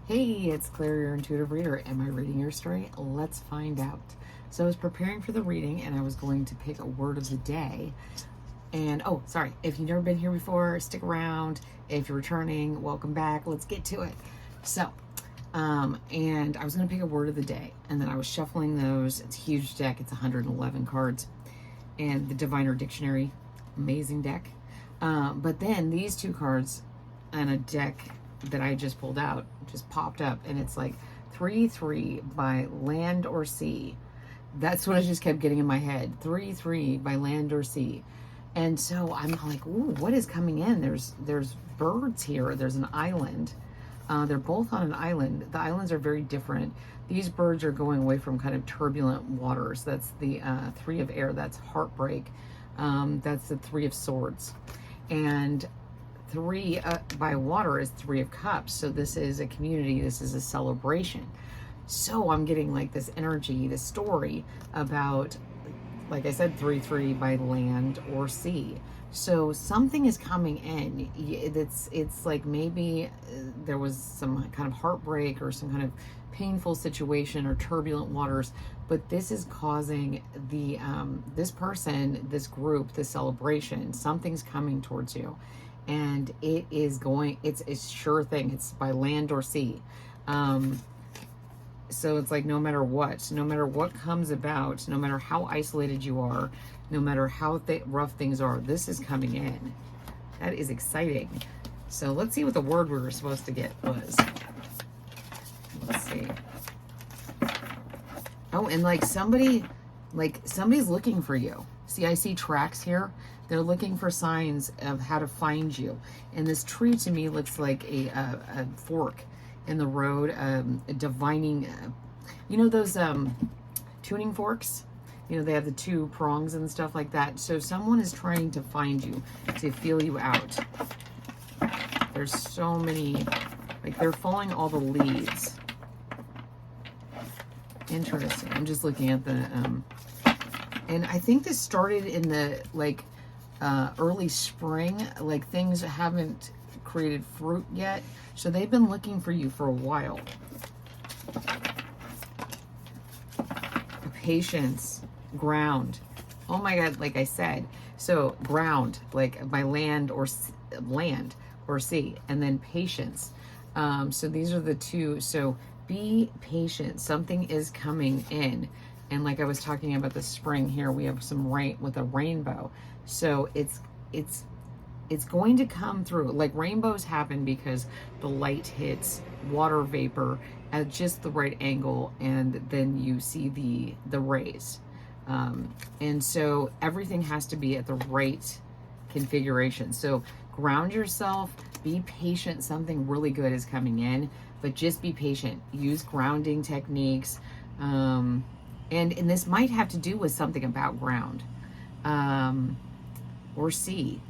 Hey, it's Claire, your intuitive reader. Am I reading your story? Let's find out. So I was preparing for the reading and I was going to pick a word of the day. And oh, sorry, if you've never been here before, stick around. If you're returning, welcome back. Let's get to it. So, and I was going to pick a word of the day, and then I was shuffling those. It's a huge deck. It's 111 cards, and the Diviner Dictionary, amazing deck. But then these two cards and a deck that I just pulled out just popped up, and it's like 3-3 by land or sea. That's what I just kept getting in my head. 3-3 by land or sea. And so I'm like, ooh, what is coming in? There's birds here. There's an island. They're both on an island. The islands are very different. These birds are going away from kind of turbulent waters. That's the 3 of air. That's heartbreak. That's the 3 of swords. And 3 by water is 3 of cups. So this is a community. This is a celebration. So I'm getting like this energy, this story about, like I said, 3-3 by land or sea. So something is coming in. It's like maybe there was some kind of heartbreak or some kind of painful situation or turbulent waters, but this is causing the this person, this group, this celebration. Something's coming towards you, and it is going. It's a sure thing. It's by land or sea. So it's like no matter what comes about, no matter how isolated you are, no matter how rough things are, this is coming in. That is exciting. So let's see what the word we were supposed to get was. Let's see. Oh, and somebody's looking for you. See, I see tracks here. They're looking for signs of how to find you. And this tree to me looks like a fork in the road, divining, you know those tuning forks? You know, they have the 2 prongs and stuff like that. So someone is trying to find you, to feel you out. There's so many, like they're following all the leads. Interesting. I'm just looking at the, and I think this started in the early spring, like things haven't created fruit yet. So they've been looking for you for a while. Patience, ground. Oh my God, like I said. So ground, like by land or sea, and then patience. So these are the 2. So be patient. Something is coming in. And like I was talking about the spring here, we have some rain with a rainbow. So it's going to come through. Like rainbows happen because the light hits water vapor at just the right angle, and then you see the rays. And so everything has to be at the right configuration. So ground yourself, be patient. Something really good is coming in, but just be patient. Use grounding techniques. And this might have to do with something about ground, or sea.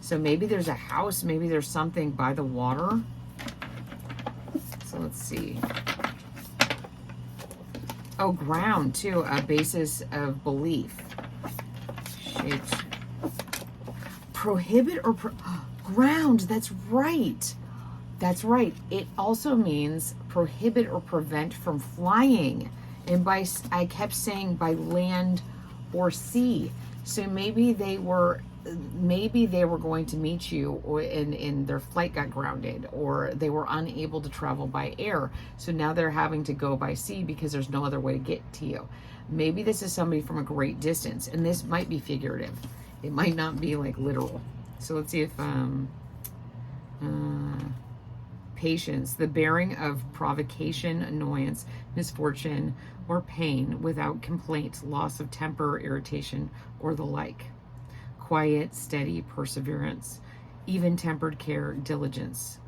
So maybe there's a house, maybe there's something by the water. So let's see. Oh, ground too, a basis of belief. Shapes. Prohibit or ground, that's right. That's right. It also means prohibit or prevent from flying. And I kept saying by land or sea. So maybe they were going to meet you, or in their flight got grounded, or they were unable to travel by air. So now they're having to go by sea because there's no other way to get to you. Maybe this is somebody from a great distance, and this might be figurative. It might not be like literal. So let's see if patience, the bearing of provocation, annoyance, misfortune, or pain without complaint, loss of temper, irritation, or the like. Quiet, steady perseverance, even-tempered care, diligence.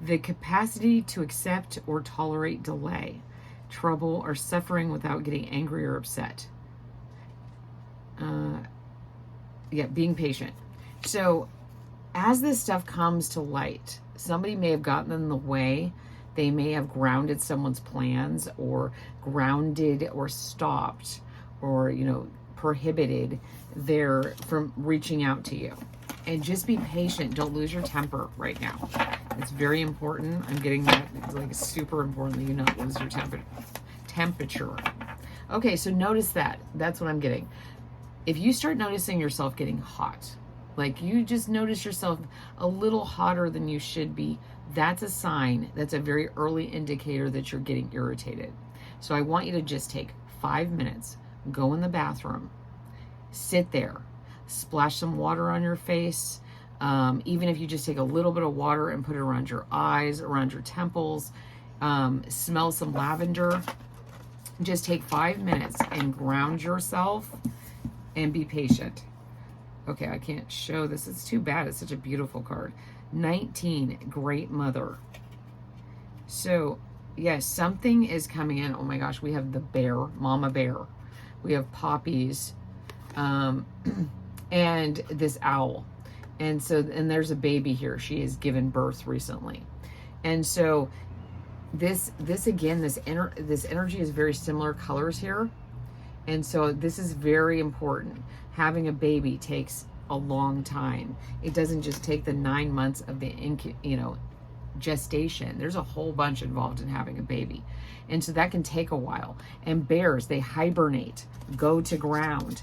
The capacity to accept or tolerate delay, trouble, or suffering without getting angry or upset. Being patient. So as this stuff comes to light, somebody may have gotten in the way. They may have grounded someone's plans, or grounded or stopped, or prohibited from reaching out to you. And just be patient. Don't lose your temper right now. It's very important. I'm getting that. It's like super important that you not lose your temperature. Okay, so notice that. That's what I'm getting. If you start noticing yourself getting hot, like you just notice yourself a little hotter than you should be, that's a sign. That's a very early indicator that you're getting irritated. So I want you to just take 5 minutes, go in the bathroom, sit there, splash some water on your face. Even if you just take a little bit of water and put it around your eyes, around your temples, smell some lavender. Just take 5 minutes and ground yourself and be patient. Okay, I can't show this. It's too bad. It's such a beautiful card. 19, Great Mother. So, yes, something is coming in. Oh my gosh, we have the bear, Mama Bear. We have poppies, and this owl. And so, and there's a baby here. She has given birth recently. And so, this again, this energy is very similar colors here. And so this is very important. Having a baby takes a long time. It doesn't just take the 9 months of the gestation. There's a whole bunch involved in having a baby. And so that can take a while. And bears, they hibernate, go to ground,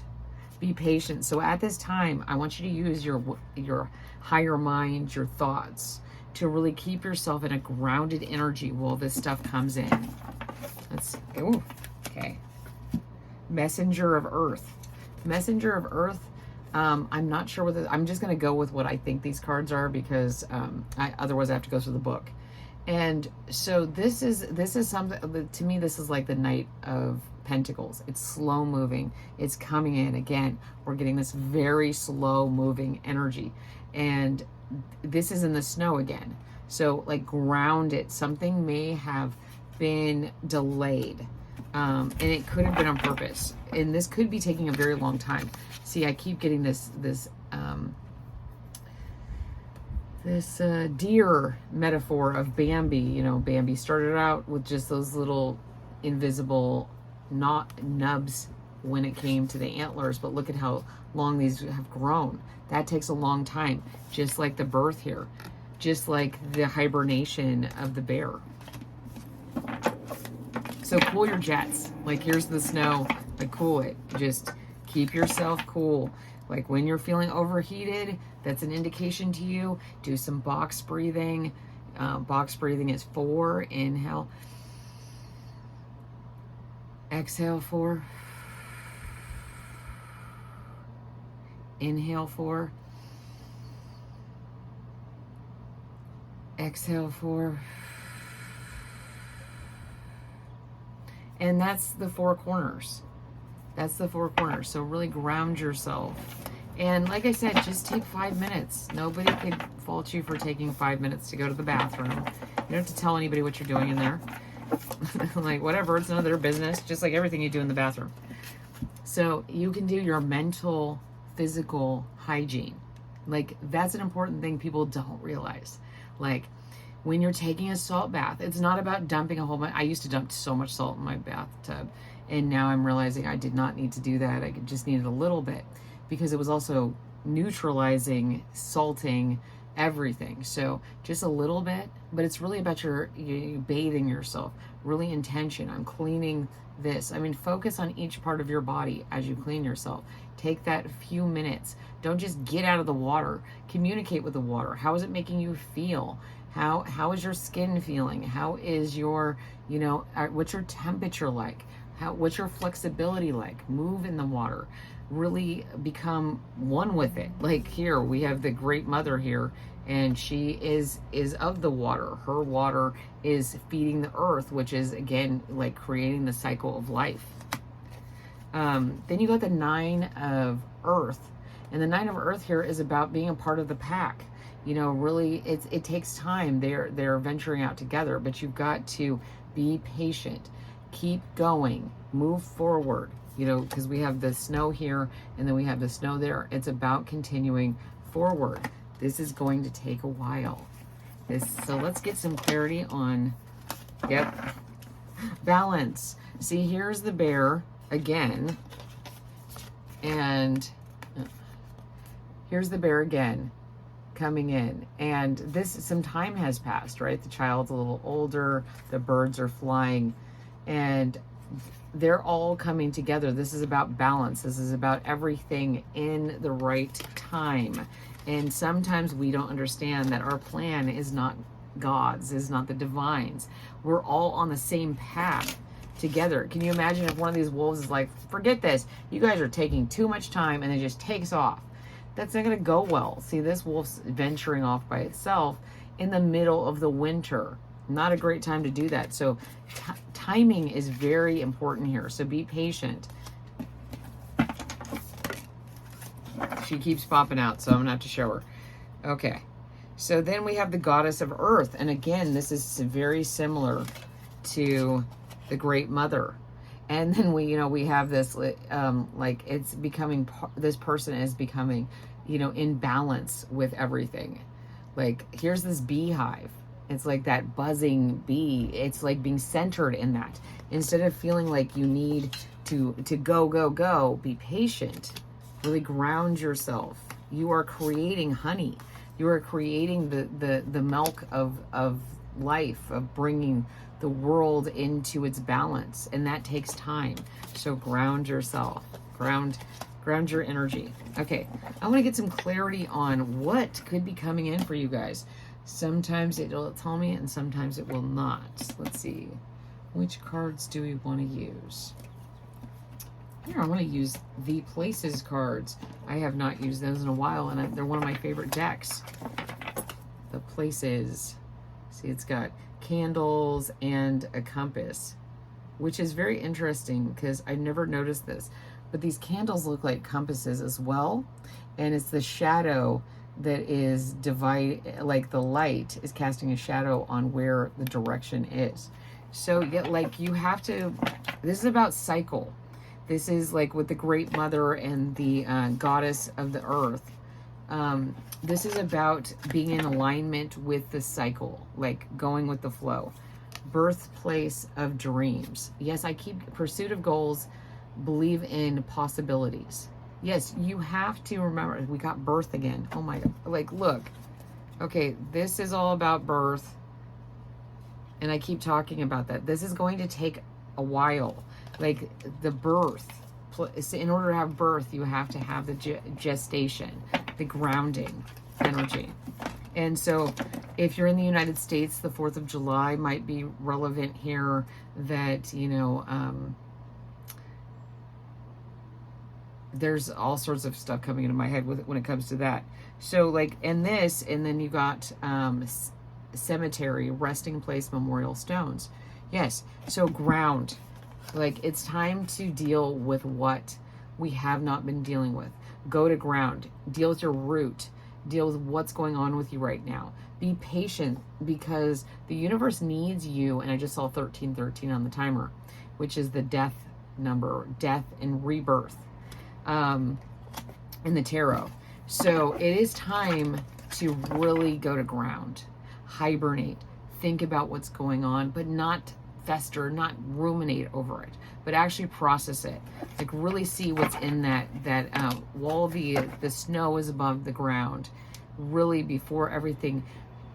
be patient. So at this time, I want you to use your higher mind, your thoughts, to really keep yourself in a grounded energy while this stuff comes in. Okay. Messenger of Earth. Messenger of Earth. I'm not sure whether I'm just going to go with what I think these cards are, because otherwise I have to go through the book. And so this is something, to me, this is like the Knight of Pentacles. It's slow moving. It's coming in again. We're getting this very slow moving energy, and this is in the snow again. So like ground it. Something may have been delayed. And it could have been on purpose, and this could be taking a very long time. See, I keep getting this deer metaphor of Bambi. You know, Bambi started out with just those little invisible nubs when it came to the antlers, but look at how long these have grown. That takes a long time, just like the birth here, just like the hibernation of the bear. So cool your jets. Like, here's the snow, like cool it. Just keep yourself cool. Like when you're feeling overheated, that's an indication to you. Do some box breathing. Box breathing is 4, inhale. Exhale 4. Inhale 4. Exhale 4. And that's the 4 corners. That's the 4 corners. So really ground yourself. And like I said, just take 5 minutes. Nobody could fault you for taking 5 minutes to go to the bathroom. You don't have to tell anybody what you're doing in there. Like, whatever, it's none of their business. Just like everything you do in the bathroom. So you can do your mental, physical hygiene. Like, that's an important thing people don't realize. Like, when you're taking a salt bath, it's not about dumping a whole bunch. I used to dump so much salt in my bathtub, and now I'm realizing I did not need to do that. I just needed a little bit, because it was also neutralizing, salting, everything. So just a little bit, but it's really about you bathing yourself, really intention. I'm cleaning this. I mean, focus on each part of your body as you clean yourself. Take that few minutes. Don't just get out of the water. Communicate with the water. How is it making you feel? How is your skin feeling? How is your, what's your temperature like? What's your flexibility like? Move in the water. Really become one with it. Like here, we have the Great Mother here, and she is of the water. Her water is feeding the earth, which is, again, like creating the cycle of life. Then you got the 9 of Earth. And the 9 of Earth here is about being a part of the pack. Really, it takes time. They're venturing out together, but you've got to be patient. Keep going. Move forward. Because we have the snow here, and then we have the snow there. It's about continuing forward. This is going to take a while. So let's get some clarity on, balance. See, here's the bear again, and here's the bear again coming in, and some time has passed, right? The child's a little older, the birds are flying, and they're all coming together. This is about balance. This is about everything in the right time. And sometimes we don't understand that our plan is not God's, is not the divine's. We're all on the same path together. Can you imagine if one of these wolves is like, forget this, you guys are taking too much time, and it just takes off? That's not going to go well. See, this wolf's venturing off by itself in the middle of the winter. Not a great time to do that. So timing is very important here. So be patient. She keeps popping out, so I'm going to have to show her. Okay. So then we have the goddess of earth. And again, this is very similar to the great mother. And then we have this, like it's becoming, this person is becoming, in balance with everything. Like here's this beehive. It's like that buzzing bee. It's like being centered in that. Instead of feeling like you need to go, be patient. Really ground yourself. You are creating honey. You are creating the milk of life, of bringing the world into its balance. And that takes time. So ground yourself. Ground your energy. Okay, I want to get some clarity on what could be coming in for you guys. Sometimes it'll tell me and sometimes it will not. Let's see. Which cards do we want to use? Here, I want to use the Places cards. I have not used those in a while, and they're one of my favorite decks. The Places. See, it's got candles and a compass, which is very interesting because I never noticed this. But these candles look like compasses as well. And it's the shadow that is like the light is casting a shadow on where the direction is. So like you have to, this is about cycle. This is like with the great mother and the goddess of the earth. This is about being in alignment with the cycle, like going with the flow. Birthplace of dreams. Yes, I keep pursuit of goals, believe in possibilities. Yes, you have to remember, we got birth again. Oh my God, like, look. Okay, this is all about birth. And I keep talking about that. This is going to take a while. Like the birth, in order to have birth, you have to have the gestation, the grounding energy. And so if you're in the United States, the 4th of July might be relevant here, that, there's all sorts of stuff coming into my head when it comes to that. So like in this, and then you got cemetery, resting place, memorial stones. Yes, so ground. Like it's time to deal with what we have not been dealing with. Go to ground. Deal with your root. Deal with what's going on with you right now. Be patient because the universe needs you. And I just saw 1313 on the timer, which is the death number, death and rebirth in the tarot. So it is time to really go to ground, hibernate, think about what's going on, but not fester, not ruminate over it, but actually process it. Like really see what's in that while the snow is above the ground, really before everything.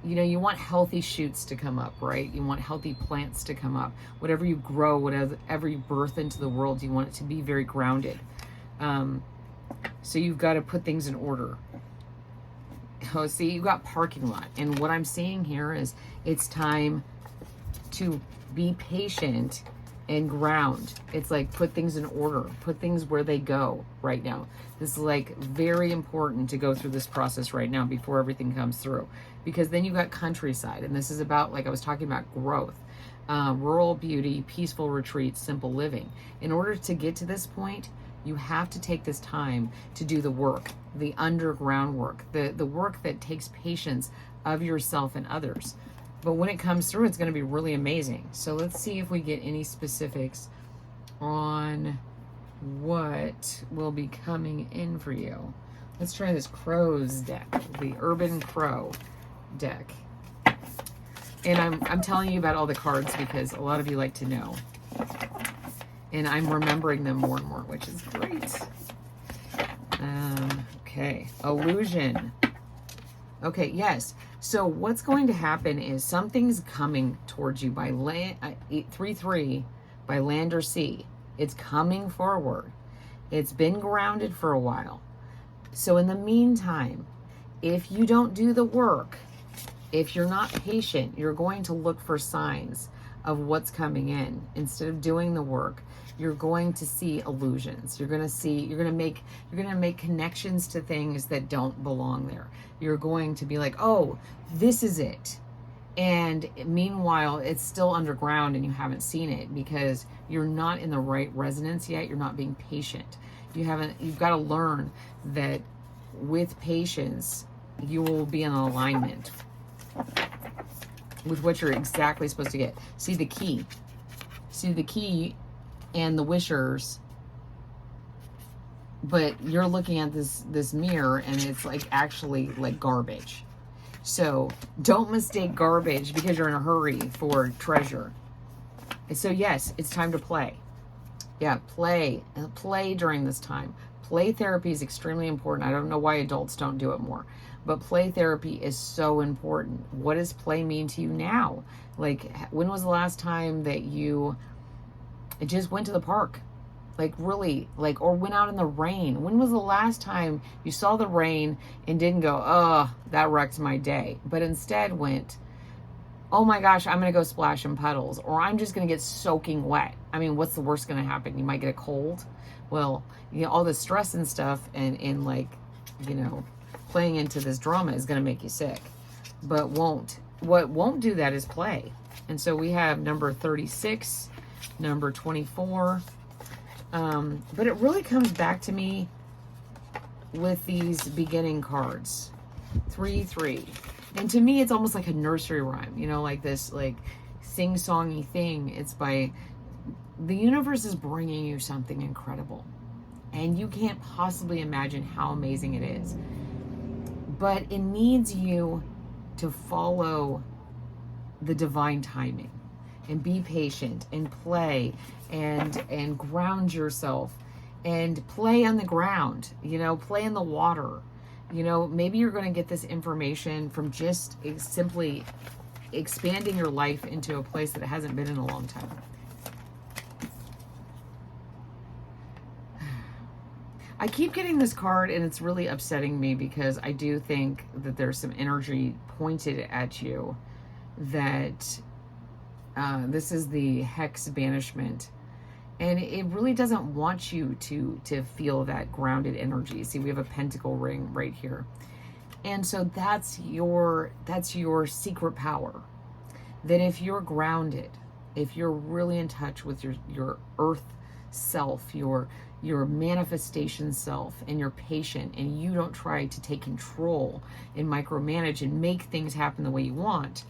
You want healthy shoots to come up, right? You want healthy plants to come up. Whatever you grow, whatever you birth into the world, you want it to be very grounded. So you've got to put things in order. Oh, see, you got parking lot. And what I'm seeing here is it's time to be patient and ground. It's like put things in order, put things where they go right now. This is like very important to go through this process right now before everything comes through, because then you got countryside, and this is about, like I was talking about, growth, rural beauty, peaceful retreats, simple living. In order to get to this point, you have to take this time to do the work, the underground work, the work that takes patience of yourself and others. But when it comes through, it's going to be really amazing. So let's see if we get any specifics on what will be coming in for you. Let's try this Crow's deck, the Urban Crow deck. And I'm telling you about all the cards because a lot of you like to know. And I'm remembering them more and more, which is great. Okay, illusion. Okay, yes. So what's going to happen is something's coming towards you by land, 3-3, by land or sea. It's coming forward. It's been grounded for a while. So in the meantime, if you don't do the work, if you're not patient, you're going to look for signs of what's coming in. Instead of doing the work, you're going to see illusions. You're going to make connections to things that don't belong there. You're going to be like, oh, this is it. And meanwhile, it's still underground and you haven't seen it because you're not in the right resonance yet. You're not being patient. You've got to learn that with patience, you will be in alignment with what you're exactly supposed to get. See the key and the wishers, but you're looking at this mirror and it's like actually like garbage. So don't mistake garbage because you're in a hurry for treasure. So yes, it's time to play. Yeah, play during this time. Play therapy is extremely important. I don't know why adults don't do it more, but play therapy is so important. What does play mean to you now? Like, when was the last time that you just went to the park? Like, really, like, or went out in the rain? When was the last time you saw the rain and didn't go, oh, that wrecked my day, but instead went, oh my gosh, I'm going to go splash in puddles, or I'm just going to get soaking wet. I mean, what's the worst going to happen? You might get a cold. Well, you know, all the stress and stuff and like, you know, playing into this drama is going to make you sick. But what won't do that is play. And so we have number 36, number 24. But it really comes back to me with these beginning cards. 3-3. And to me, it's almost like a nursery rhyme, you know, like this, like sing-songy thing. It's by, the universe is bringing you something incredible. And you can't possibly imagine how amazing it is. But it needs you to follow the divine timing and be patient and play and ground yourself and play on the ground, you know, play in the water. You know, maybe you're going to get this information from just simply expanding your life into a place that it hasn't been in a long time. I keep getting this card and it's really upsetting me because I do think that there's some energy pointed at you that this is the hex banishment. And it really doesn't want you to feel that grounded energy. See, we have a pentacle ring right here. And so that's your secret power. That if you're grounded, if you're really in touch with your earth self, your manifestation self, and you're patient and you don't try to take control and micromanage and make things happen the way you want,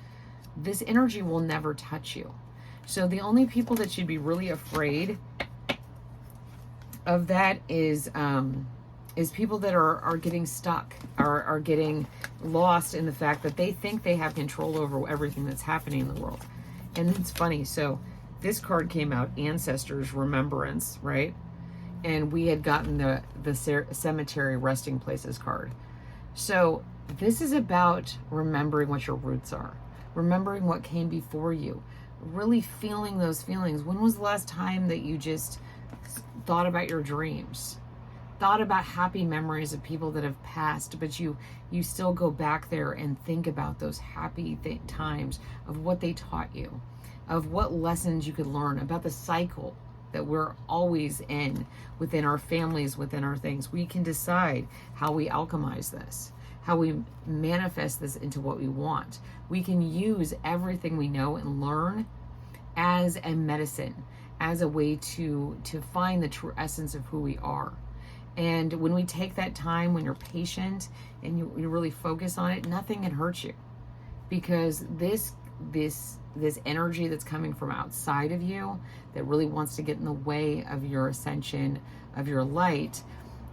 this energy will never touch you. So the only people that should be really afraid of that is people that are getting stuck, are getting lost in the fact that they think they have control over everything that's happening in the world. And it's funny. So this card came out, Ancestors Remembrance, right? And we had gotten the Cemetery Resting Places card. So this is about remembering what your roots are, remembering what came before you, really feeling those feelings. When was the last time that you just thought about your dreams, thought about happy memories of people that have passed, but you still go back there and think about those happy times of what they taught you, of what lessons you could learn about the cycle that we're always in within our families, within our things. We can decide how we alchemize this, how we manifest this into what we want. We can use everything we know and learn as a medicine, as a way to find the true essence of who we are. And when we take that time, when you're patient and you really focus on it, nothing can hurt you. Because this energy that's coming from outside of you that really wants to get in the way of your ascension, of your light,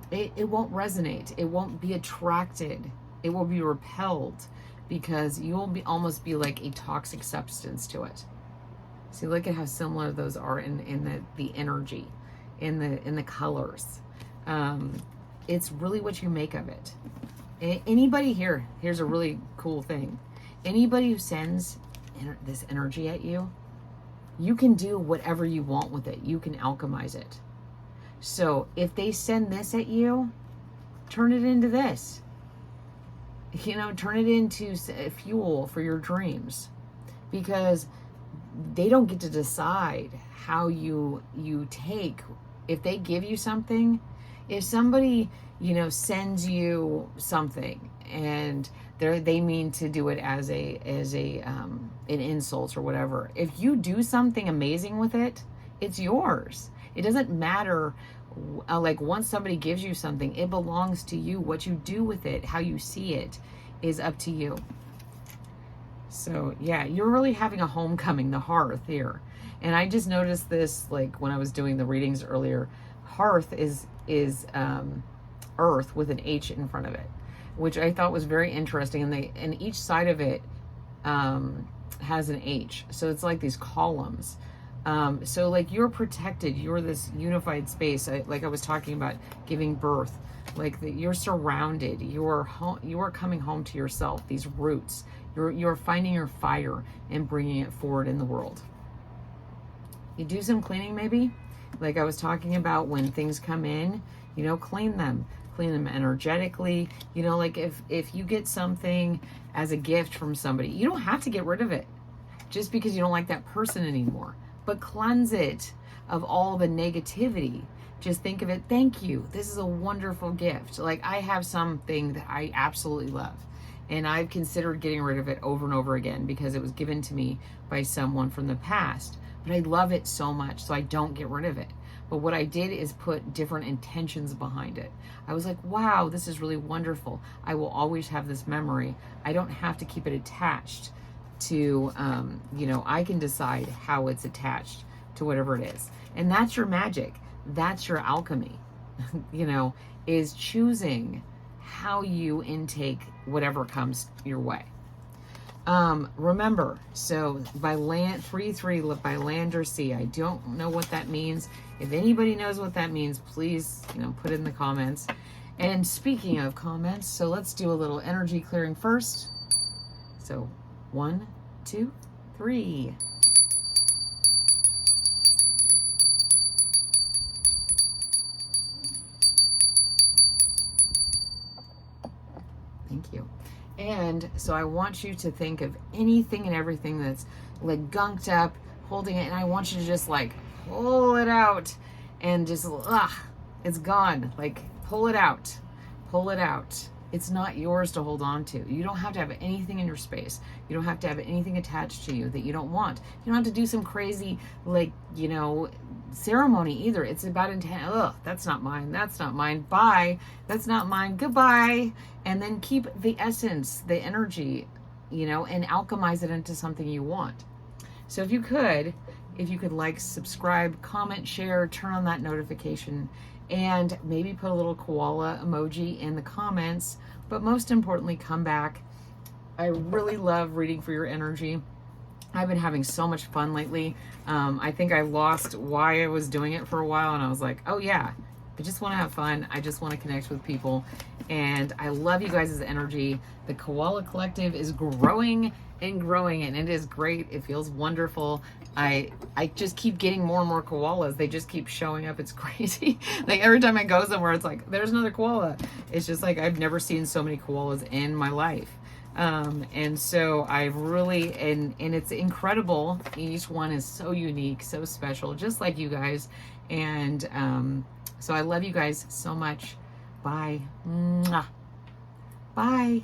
it won't resonate. It won't be attracted. It will be repelled because you'll almost be like a toxic substance to it. See, look at how similar those are in the energy, in the colors. it's really what you make of it. Anybody here, here's a really cool thing. Anybody who sends this energy at you, you can do whatever you want with it. You can alchemize it. So if they send this at you, turn it into this. You know, turn it into fuel for your dreams, because they don't get to decide how you take. If they give you something, if somebody, you know, sends you something and they mean to do it as an insult or whatever, if you do something amazing with it, it's yours. It doesn't matter. Like, once somebody gives you something, it belongs to you. What you do with it, how you see it, is up to you. So yeah, you're really having a homecoming, the hearth here. And I just noticed this, like, when I was doing the readings earlier. Hearth is earth with an H in front of it, which I thought was very interesting. And each side of it has an H, so it's like these columns. So like, you're protected, you're this unified space, like I was talking about giving birth, like you're surrounded, you are coming home to yourself, these roots, you're finding your fire and bringing it forward in the world. You do some cleaning, maybe, like I was talking about, when things come in, you know, clean them energetically. You know, like if you get something as a gift from somebody, you don't have to get rid of it just because you don't like that person anymore. But cleanse it of all the negativity. Just think of it, thank you. This is a wonderful gift. Like, I have something that I absolutely love, and I've considered getting rid of it over and over again because it was given to me by someone from the past. But I love it so much, so I don't get rid of it. But what I did is put different intentions behind it. I was like, wow, this is really wonderful. I will always have this memory. I don't have to keep it attached to, you know, I can decide how it's attached to whatever it is. And that's your magic. That's your alchemy, you know, is choosing how you intake whatever comes your way. Remember, so by land, 3-3 by land or sea, I don't know what that means. If anybody knows what that means, please, you know, put it in the comments. And speaking of comments, so let's do a little energy clearing first. So 1, 2, 3. Thank you. And so I want you to think of anything and everything that's like gunked up, holding it, and I want you to just like pull it out and just, it's gone. Like, pull it out. Pull it out. It's not yours to hold on to. You don't have to have anything in your space. You don't have to have anything attached to you that you don't want. You don't have to do some crazy, like, you know, ceremony either. It's about intent. That's not mine. That's not mine. Bye. That's not mine. Goodbye. And then keep the essence, the energy, you know, and alchemize it into something you want. So if you could like, subscribe, comment, share, turn on that notification, and maybe put a little koala emoji in the comments. But most importantly, come back. I really love reading for your energy. I've been having so much fun lately. I think I lost why I was doing it for a while, and I was like, oh yeah, I just want to have fun. I just want to connect with people. And I love you guys' energy. The Koala Collective is growing and growing, and it is great. It feels wonderful. I just keep getting more and more koalas. They just keep showing up. It's crazy. Like, every time I go somewhere, it's like, there's another koala. It's just like, I've never seen so many koalas in my life. And so I've really, and it's incredible. Each one is so unique, so special, just like you guys. And so I love you guys so much. Bye. Mwah. Bye.